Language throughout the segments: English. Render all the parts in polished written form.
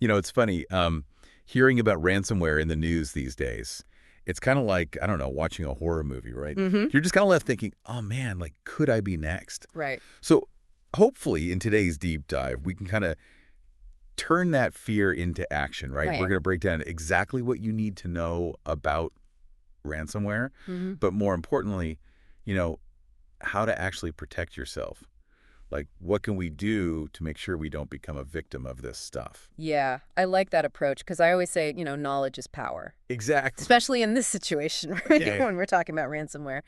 It's funny, hearing about ransomware in the news these days, it's kind of like, I don't know, watching a horror movie, right? Mm-hmm. You're just kind of left thinking, oh man, like, could I be next? Right. So hopefully in today's deep dive, we can kind of turn that fear into action, right? Right. We're going to break down exactly what you need to know about ransomware, Mm-hmm. but more importantly, you know, how to actually protect yourself. Like, what can we do to make sure we don't become a victim of this stuff? Yeah, I like that approach because I always say, knowledge is power, Exactly. especially in this situation, right? Yeah. When we're talking about ransomware.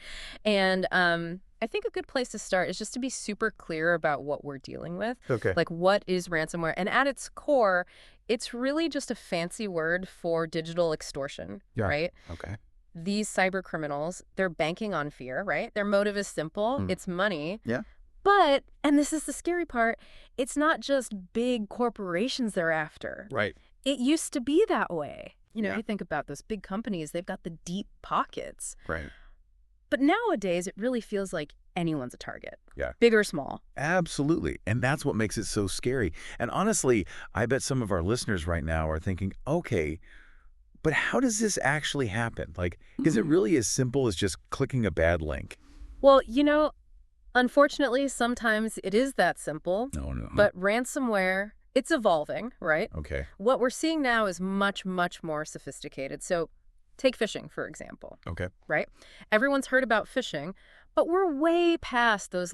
And I think a good place to start is just to be super clear about what we're dealing with. Okay. Like, what is ransomware? And at its core, it's really just a fancy word for digital extortion, Yeah. right? Okay. These cyber criminals, they're banking on fear, right? Their motive is simple. It's money. Yeah. But, and this is the scary part, it's not just big corporations they're after. Right. It used to be that way. Yeah. You think about those big companies, they've got the deep pockets. Right. But nowadays, it really feels like anyone's a target. Yeah. Big or small. Absolutely. And that's what makes it so scary. And honestly, I bet some of our listeners right now are thinking, okay, but how does this actually happen? Like, is it really as simple as just clicking a bad link? Well, unfortunately, sometimes it is that simple. No. But ransomware, it's evolving, right? Okay. What we're seeing now is much, much more sophisticated. So take phishing, for example. Okay. Right? Everyone's heard about phishing, but we're way past those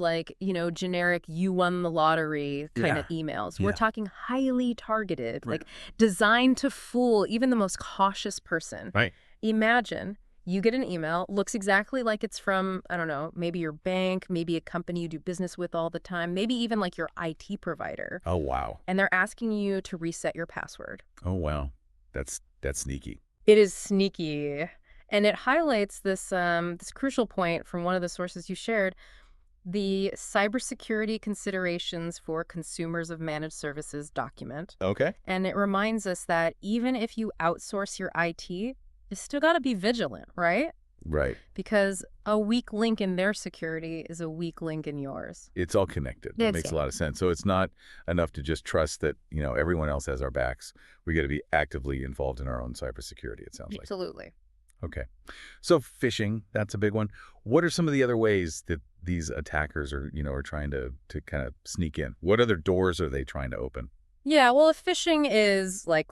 generic you won the lottery kind of emails. We're talking highly targeted, Right. like designed to fool even the most cautious person. Right. Imagine you get an email, looks exactly like it's from, I don't know, maybe your bank, maybe a company you do business with all the time, maybe even like your IT provider. Oh, wow. And they're asking you to reset your password. Oh, wow. That's sneaky. It is sneaky. And it highlights this crucial point from one of the sources you shared, the cybersecurity considerations for consumers of managed services document. Okay. And it reminds us that even if you outsource your IT, you still got to be vigilant, right? Right. Because a weak link in their security is a weak link in yours. It's all connected. That makes a lot of sense. So it's not enough to just trust that, everyone else has our backs. We got to be actively involved in our own cybersecurity, it sounds like. Absolutely. Okay. So phishing, that's a big one. What are some of the other ways that these attackers are trying to kind of sneak in? What other doors are they trying to open? Yeah, well, if phishing is like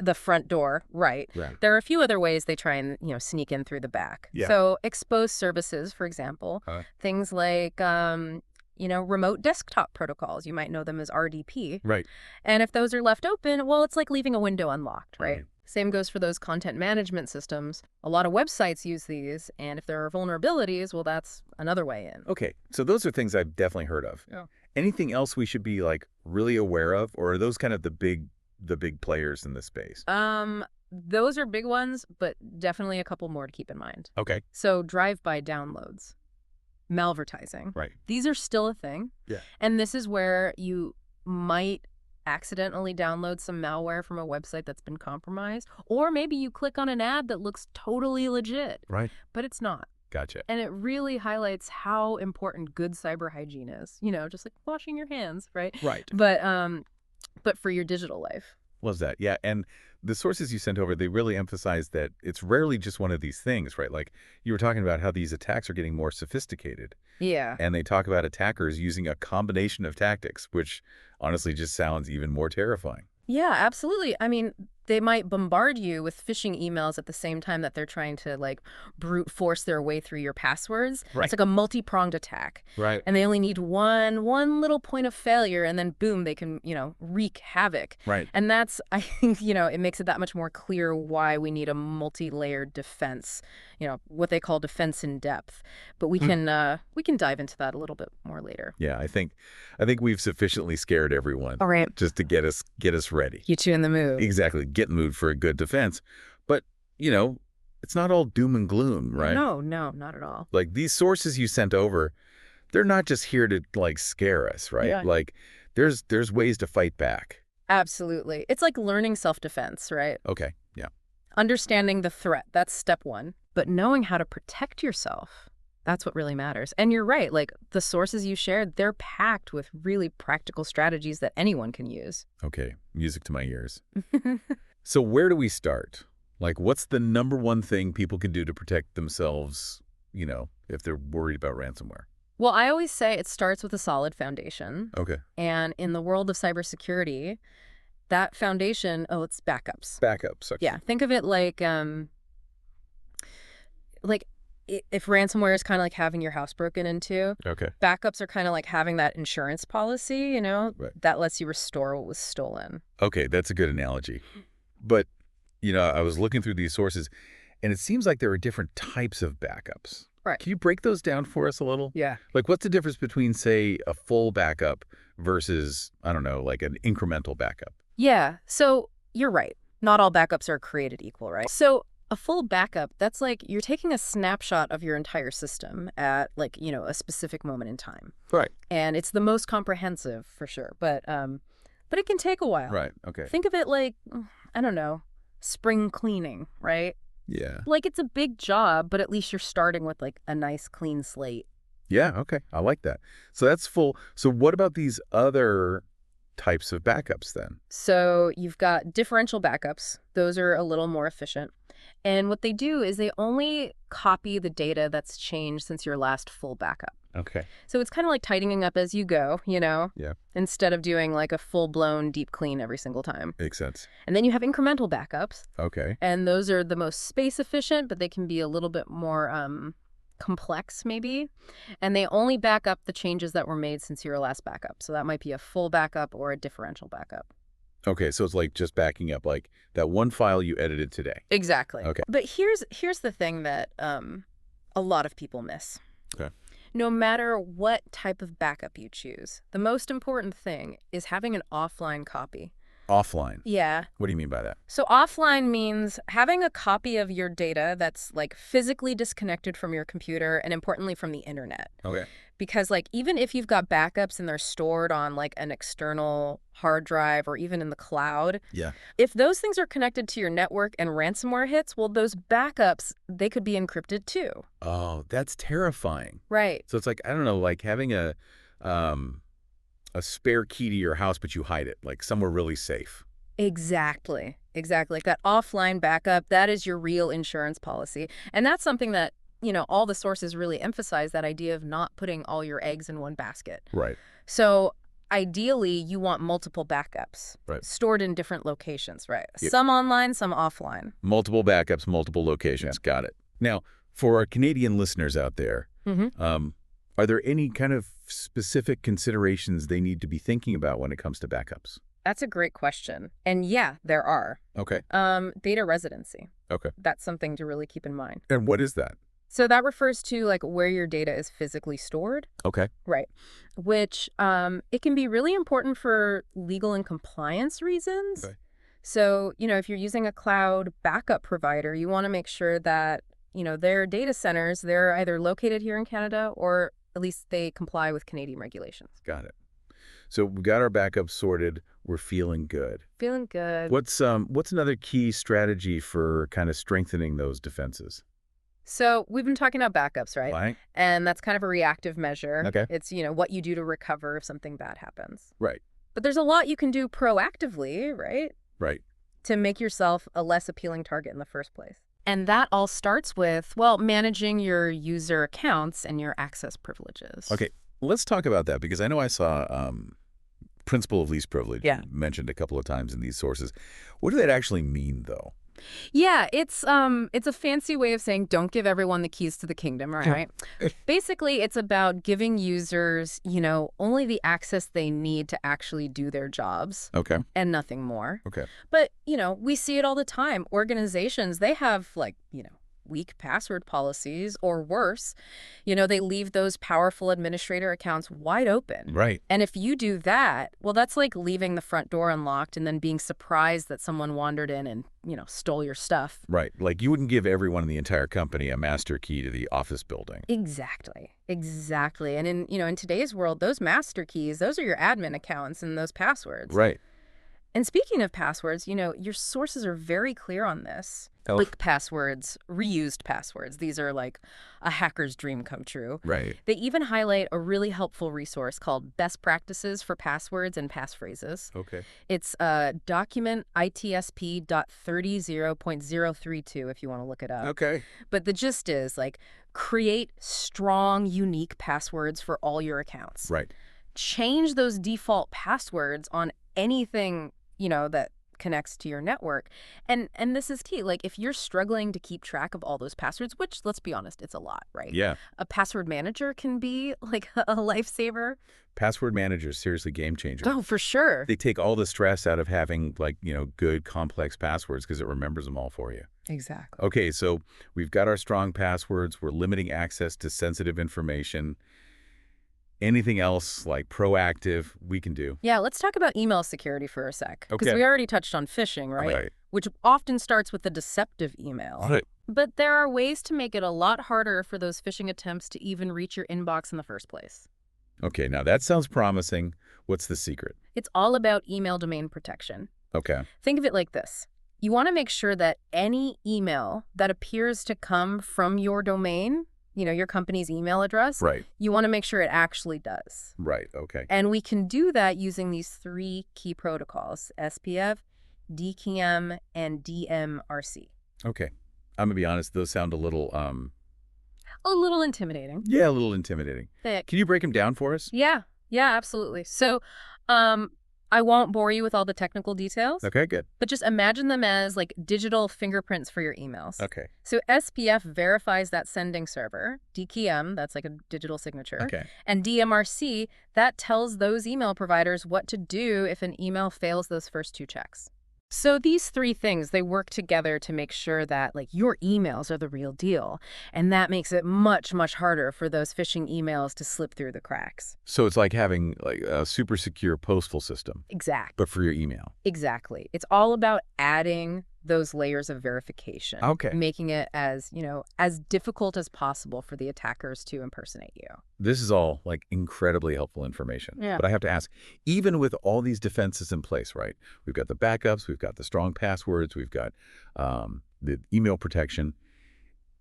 the front door, right? There are a few other ways they try and, sneak in through the back. Yeah. So exposed services, for example, things like, remote desktop protocols. You might know them as RDP. Right. And if those are left open, well, it's like leaving a window unlocked, right? Same goes for those content management systems. A lot of websites use these, and if there are vulnerabilities, well, that's another way in. Okay, so those are things I've definitely heard of. Yeah. Anything else we should be really aware of, or are those kind of the big players in this space? Those are big ones, but definitely a couple more to keep in mind. Okay. So drive-by downloads, malvertising. Right. These are still a thing. Yeah. And this is where you might accidentally download some malware from a website that's been compromised, or maybe you click on an ad that looks totally legit. Right. But it's not. Gotcha. And it really highlights how important good cyber hygiene is. Just like washing your hands, right? Right. But for your digital life. Was that? Yeah. And the sources you sent over, they really emphasize that it's rarely just one of these things, right? Like you were talking about how these attacks are getting more sophisticated. Yeah. And they talk about attackers using a combination of tactics, which honestly just sounds even more terrifying. Yeah, absolutely. I mean, they might bombard you with phishing emails at the same time that they're trying to brute force their way through your passwords. Right. It's like a multi-pronged attack. Right. And they only need one little point of failure, and then boom, they can, wreak havoc. Right. And that's, I think, it makes it that much more clear why we need a multi-layered defense, what they call defense in depth. But we can dive into that a little bit more later. Yeah, I think we've sufficiently scared everyone. All right. Just to get us ready. Get you in the mood. Exactly. Get in the mood for a good defense. But, it's not all doom and gloom, right? No, not at all. Like these sources you sent over, they're not just here to scare us, right? Yeah. Like there's ways to fight back. Absolutely. It's like learning self-defense, right? Okay. Yeah. Understanding the threat, that's step one. But knowing how to protect yourself, That's what really matters. And you're right, like the sources you shared, they're packed with really practical strategies that anyone can use. Okay, music to my ears. So where do we start? Like, what's the number one thing people can do to protect themselves, if they're worried about ransomware? Well, I always say it starts with a solid foundation. Okay. And in the world of cybersecurity, that foundation, it's backups. Backups. Okay. Yeah, think of it like if ransomware is kind of like having your house broken into, Okay. backups are kind of like having that insurance policy, Right. that lets you restore what was stolen. Okay, that's a good analogy. But, I was looking through these sources, and it seems like there are different types of backups. Right. Can you break those down for us a little? Yeah. Like, what's the difference between, say, a full backup versus, I don't know, like an incremental backup? Yeah, so you're right. Not all backups are created equal, right? So a full backup, that's like you're taking a snapshot of your entire system at a specific moment in time. Right. And it's the most comprehensive for sure, but it can take a while. Right. Okay. Think of it like, I don't know, spring cleaning, right? Yeah. Like it's a big job, but at least you're starting with like a nice clean slate. Yeah. Okay. I like that. So that's full. So what about these other types of backups then? So you've got differential backups. Those are a little more efficient. And what they do is they only copy the data that's changed since your last full backup. Okay. So it's kind of like tidying up as you go, Yeah. instead of doing like a full-blown deep clean every single time. Makes sense. And then you have incremental backups. Okay. And those are the most space efficient, but they can be a little bit more complex maybe. And they only back up the changes that were made since your last backup. So that might be a full backup or a differential backup. Okay. So it's like just backing up like that one file you edited today. Exactly. Okay. But here's the thing that a lot of people miss. Okay. No matter what type of backup you choose, the most important thing is having an offline copy. Offline. Yeah. What do you mean by that? So offline means having a copy of your data that's like physically disconnected from your computer and importantly from the internet. Okay. Because like even if you've got backups and they're stored on like an external hard drive or even in the cloud, Yeah. if those things are connected to your network and ransomware hits, well, those backups, they could be encrypted too. Oh, that's terrifying. Right. So it's like, I don't know, like having a spare key to your house, but you hide it, like somewhere really safe. Exactly. Like that offline backup, that is your real insurance policy. And that's something that, all the sources really emphasize, that idea of not putting all your eggs in one basket. Right. So ideally, you want multiple backups Right. stored in different locations, right? Yep. Some online, some offline. Multiple backups, multiple locations. Got it. Now, for our Canadian listeners out there, are there any kind of specific considerations they need to be thinking about when it comes to backups? That's a great question. And yeah, there are. Okay. Data residency. Okay. That's something to really keep in mind. And what is that? So that refers to like where your data is physically stored. Okay. Right. Which it can be really important for legal and compliance reasons. Okay. So, if you're using a cloud backup provider, you want to make sure that, their data centers, they're either located here in Canada or at least they comply with Canadian regulations. Got it. So we got our backups sorted. We're feeling good. Feeling good. What's another key strategy for kind of strengthening those defenses? So we've been talking about backups, right? Right. And that's kind of a reactive measure. Okay. It's, what you do to recover if something bad happens. Right. But there's a lot you can do proactively, right? Right. To make yourself a less appealing target in the first place. And that all starts with, managing your user accounts and your access privileges. Okay. Let's talk about that because I know I saw principle of least privilege mentioned a couple of times in these sources. What does that actually mean, though? Yeah, it's a fancy way of saying don't give everyone the keys to the kingdom, right? Basically, it's about giving users, only the access they need to actually do their jobs. Okay. And nothing more. Okay. But, we see it all the time. Organizations, they have weak password policies, or worse, they leave those powerful administrator accounts wide open. Right. And if you do that, well, that's like leaving the front door unlocked and then being surprised that someone wandered in and, stole your stuff. Right. Like you wouldn't give everyone in the entire company a master key to the office building. Exactly. And in today's world, those master keys, those are your admin accounts and those passwords. Right. And speaking of passwords, your sources are very clear on this. Oh, Click passwords, reused passwords. These are like a hacker's dream come true. right. They even highlight a really helpful resource called Best Practices for Passwords and Passphrases. Okay. It's document ITSP.30.032 if you want to look it up. Okay. But the gist is like create strong, unique passwords for all your accounts. Right. Change those default passwords on anything, that connects to your network. And this is key. Like if you're struggling to keep track of all those passwords, which let's be honest, it's a lot, right? Yeah. A password manager can be like a lifesaver. Password managers, seriously game changer. Oh, for sure. They take all the stress out of having good complex passwords because it remembers them all for you. Exactly. Okay, so we've got our strong passwords. We're limiting access to sensitive information. Anything else like proactive we can do? Yeah, let's talk about email security for a sec. Because Okay. we already touched on phishing, right? Right. Which often starts with a deceptive email. Right. But there are ways to make it a lot harder for those phishing attempts to even reach your inbox in the first place. Okay, now that sounds promising. What's the secret? It's all about email domain protection. Okay. Think of it like this. You want to make sure that any email that appears to come from your domain, your company's email address, Right. you want to make sure it actually does. Right. Okay. And we can do that using these 3 key protocols, SPF, DKIM, and DMRC. Okay. I'm gonna be honest, those sound a little A little intimidating. a little intimidating. Thick. Can you break them down for us? Yeah, absolutely. So I won't bore you with all the technical details, Okay, good. but just imagine them as like digital fingerprints for your emails. Okay. So SPF verifies that sending server, DKIM, that's like a digital signature, Okay. and DMRC, that tells those email providers what to do if an email fails those first 2 checks. So these 3 things, they work together to make sure that like your emails are the real deal. And that makes it much, much harder for those phishing emails to slip through the cracks. So it's like having like a super secure postal system, but for your email. Exactly. It's all about adding those layers of verification. Okay. Making it as, as difficult as possible for the attackers to impersonate you. This is all like incredibly helpful information. Yeah. But I have to ask, even with all these defenses in place, right? We've got the backups, we've got the strong passwords, we've got the email protection.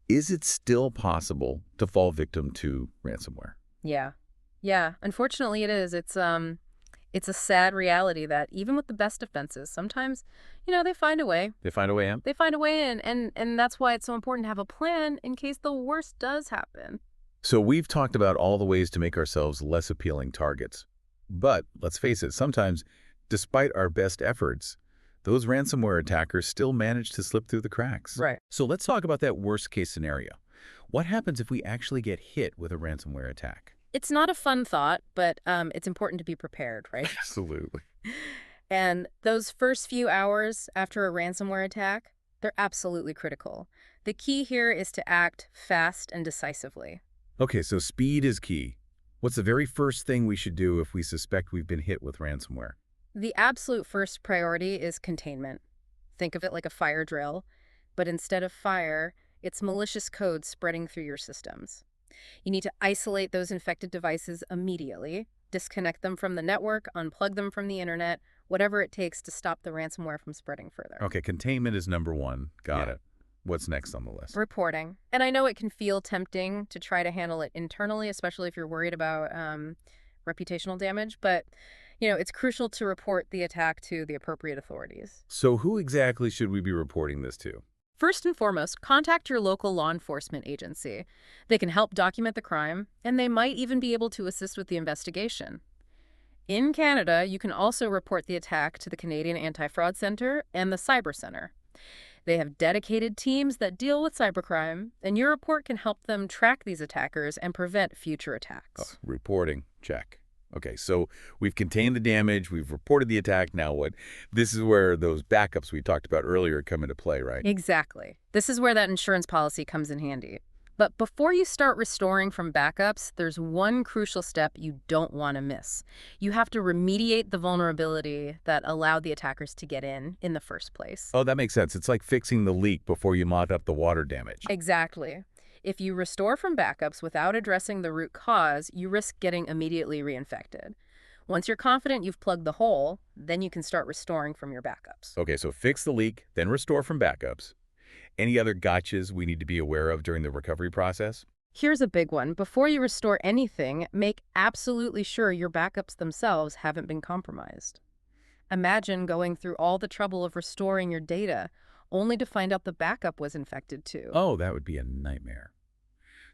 Is it still possible to fall victim to ransomware? Yeah. Yeah. Unfortunately, it is. It's a sad reality that even with the best defenses, sometimes, they find a way. They find a way in? They find a way in. And that's why it's so important to have a plan in case the worst does happen. So we've talked about all the ways to make ourselves less appealing targets. But let's face it, sometimes, despite our best efforts, those ransomware attackers still manage to slip through the cracks. Right. So let's talk about that worst case scenario. What happens if we actually get hit with a ransomware attack? It's not a fun thought, but it's important to be prepared, right? Absolutely. And those first few hours after a ransomware attack, they're absolutely critical. The key here is to act fast and decisively. Okay, so speed is key. What's the very first thing we should do if we suspect we've been hit with ransomware? The absolute first priority is containment. Think of it like a fire drill, but instead of fire, it's malicious code spreading through your systems. You need to isolate those infected devices immediately, disconnect them from the network, unplug them from the internet, whatever it takes to stop the ransomware from spreading further. Okay, containment is number 1. Got Yeah. it. What's next on the list? Reporting. And I know it can feel tempting to try to handle it internally, especially if you're worried about reputational damage, but it's crucial to report the attack to the appropriate authorities. So who exactly should we be reporting this to? First and foremost, contact your local law enforcement agency. They can help document the crime, and they might even be able to assist with the investigation. In Canada, you can also report the attack to the Canadian Anti-Fraud Centre and the Cyber Centre. They have dedicated teams that deal with cybercrime, and your report can help them track these attackers and prevent future attacks. Reporting. Check. Okay, so we've contained the damage, we've reported the attack, now what? This is where those backups we talked about earlier come into play, right? Exactly. This is where that insurance policy comes in handy. But before you start restoring from backups, there's one crucial step you don't want to miss. You have to remediate the vulnerability that allowed the attackers to get in the first place. Oh, that makes sense. It's like fixing the leak before you mop up the water damage. Exactly. If you restore from backups without addressing the root cause, you risk getting immediately reinfected. Once you're confident you've plugged the hole, then you can start restoring from your backups. Okay, so fix the leak, then restore from backups. Any other gotchas we need to be aware of during the recovery process? Here's a big one. Before you restore anything, make absolutely sure your backups themselves haven't been compromised. Imagine going through all the trouble of restoring your data, only to find out the backup was infected too. Oh, that would be a nightmare.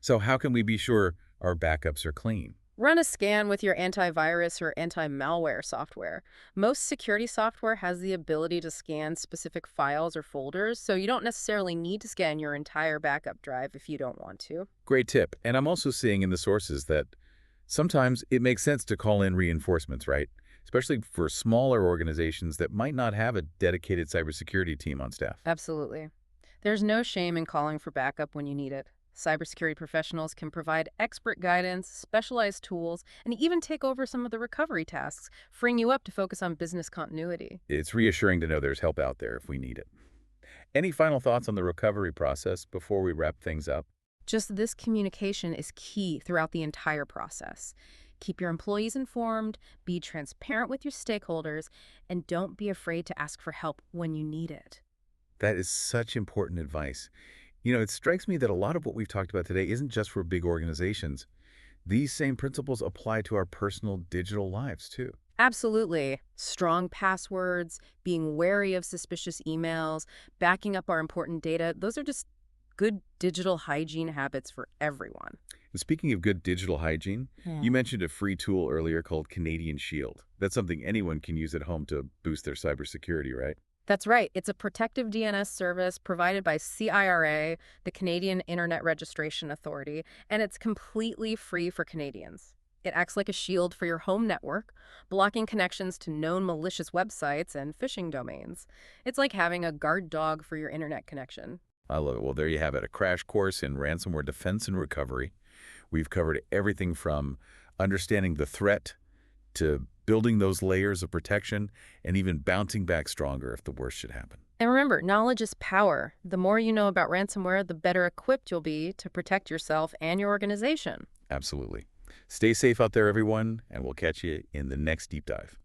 So how can we be sure our backups are clean? Run a scan with your antivirus or anti-malware software. Most security software has the ability to scan specific files or folders, so you don't necessarily need to scan your entire backup drive if you don't want to. Great tip. And I'm also seeing in the sources that sometimes it makes sense to call in reinforcements, right? Especially for smaller organizations that might not have a dedicated cybersecurity team on staff. Absolutely. There's no shame in calling for backup when you need it. Cybersecurity professionals can provide expert guidance, specialized tools, and even take over some of the recovery tasks, freeing you up to focus on business continuity. It's reassuring to know there's help out there if we need it. Any final thoughts on the recovery process before we wrap things up? Just this communication is key throughout the entire process. Keep your employees informed, be transparent with your stakeholders, and don't be afraid to ask for help when you need it. That is such important advice. It strikes me that a lot of what we've talked about today isn't just for big organizations. These same principles apply to our personal digital lives, too. Absolutely. Strong passwords, being wary of suspicious emails, backing up our important data, those are just good digital hygiene habits for everyone. And speaking of good digital hygiene, Yeah. you mentioned a free tool earlier called Canadian Shield. That's something anyone can use at home to boost their cybersecurity, right? That's right. It's a protective DNS service provided by CIRA, the Canadian Internet Registration Authority, and it's completely free for Canadians. It acts like a shield for your home network, blocking connections to known malicious websites and phishing domains. It's like having a guard dog for your internet connection. I love it. Well, there you have it, a crash course in ransomware defense and recovery. We've covered everything from understanding the threat to building those layers of protection and even bouncing back stronger if the worst should happen. And remember, knowledge is power. The more you know about ransomware, the better equipped you'll be to protect yourself and your organization. Absolutely. Stay safe out there, everyone, and we'll catch you in the next deep dive.